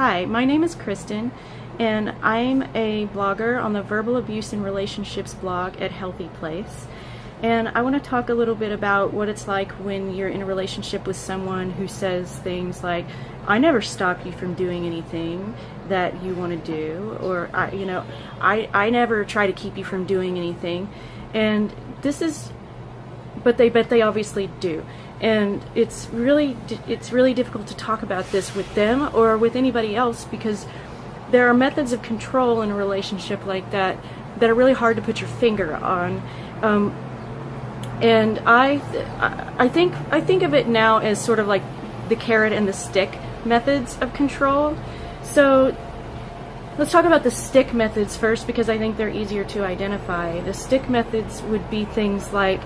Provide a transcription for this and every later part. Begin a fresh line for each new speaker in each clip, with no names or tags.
Hi, my name is Kristen, and I'm a blogger on the Verbal Abuse and Relationships blog at HealthyPlace. And I want to talk a little bit about what it's like when you're in a relationship with someone who says things like, I never stop you from doing anything that you want to do, or I never try to keep you from doing anything. And this is, but they obviously do. And it's really difficult to talk about this with them or with anybody else, because there are methods of control in a relationship like that that are really hard to put your finger on. And I think of it now as sort of like the carrot and the stick methods of control. So let's talk about the stick methods first, because I think they're easier to identify. The stick methods would be things like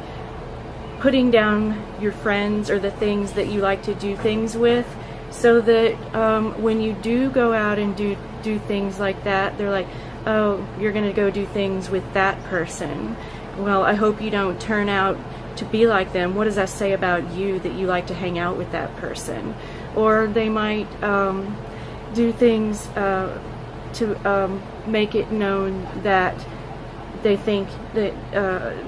putting down your friends or the things that you like to do things with, so that when you do go out and do things like that, they're like, oh, you're gonna go do things with that person. Well, I hope you don't turn out to be like them. What does that say about you that you like to hang out with that person? Or they might do things to make it known that they think that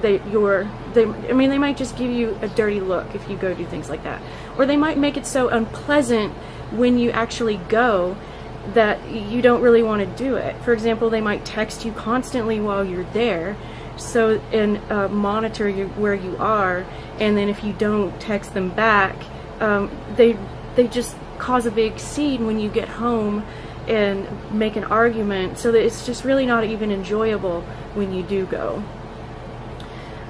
they might just give you a dirty look if you go do things like that. Or they might make it so unpleasant when you actually go that you don't really want to do it. For example, they might text you constantly while you're there, and monitor you where you are, and then if you don't text them back, they just cause a big scene when you get home and make an argument, so that it's just really not even enjoyable when you do go.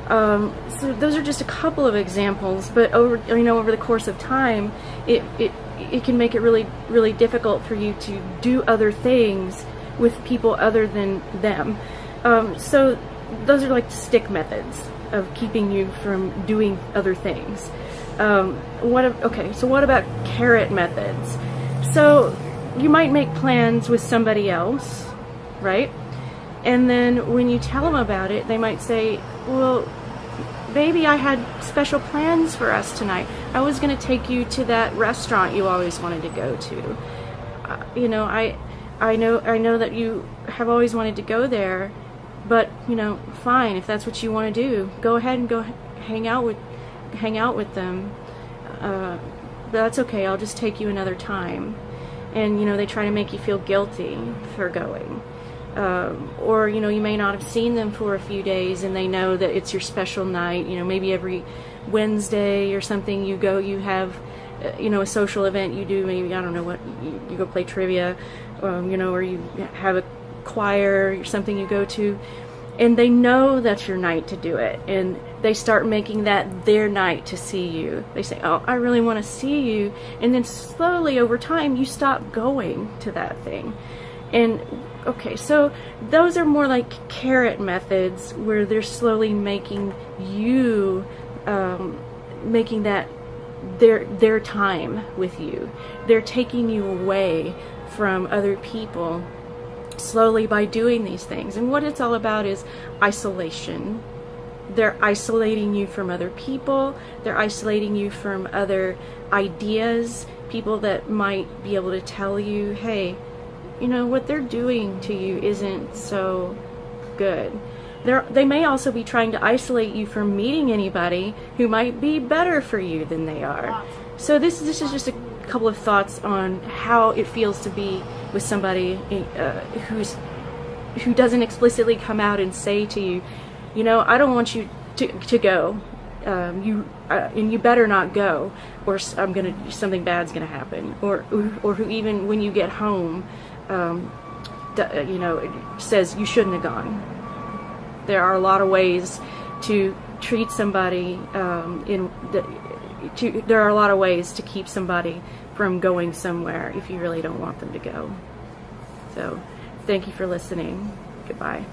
So those are just a couple of examples, but over the course of time, it can make it really difficult for you to do other things with people other than them. So those are like stick methods of keeping you from doing other things. So what about carrot methods? So you might make plans with somebody else, right? And then when you tell them about it, they might say, well, baby, I had special plans for us tonight. I was going to take you to that restaurant you always wanted to go to. I know that you have always wanted to go there, but fine, if that's what you want to do, go ahead and go hang out with them. But that's okay. I'll just take you another time. And they try to make you feel guilty for going. Or you may not have seen them for a few days, and they know that it's your special night. Maybe every Wednesday or something you go, you have a social event you do. Maybe, I don't know what, you go play trivia, or you have a choir or something you go to, and they know that's your night to do it, and they start making that their night to see you. They say, oh, I really want to see you, and then slowly over time you stop going to that thing. And okay, so those are more like carrot methods, where they're slowly making you making that their time with you. They're taking you away from other people slowly by doing these things. And what it's all about is isolation. They're isolating you from other people. They're isolating you from other ideas, people that might be able to tell you, hey, what they're doing to you isn't so good. They may also be trying to isolate you from meeting anybody who might be better for you than they are. So this is just a couple of thoughts on how it feels to be with somebody who doesn't explicitly come out and say to you, I don't want you to go, and you better not go, or something bad's gonna happen, or who even when you get home, says you shouldn't have gone. There are a lot of ways to treat somebody. There are a lot of ways to keep somebody from going somewhere if you really don't want them to go. So, thank you for listening. Goodbye.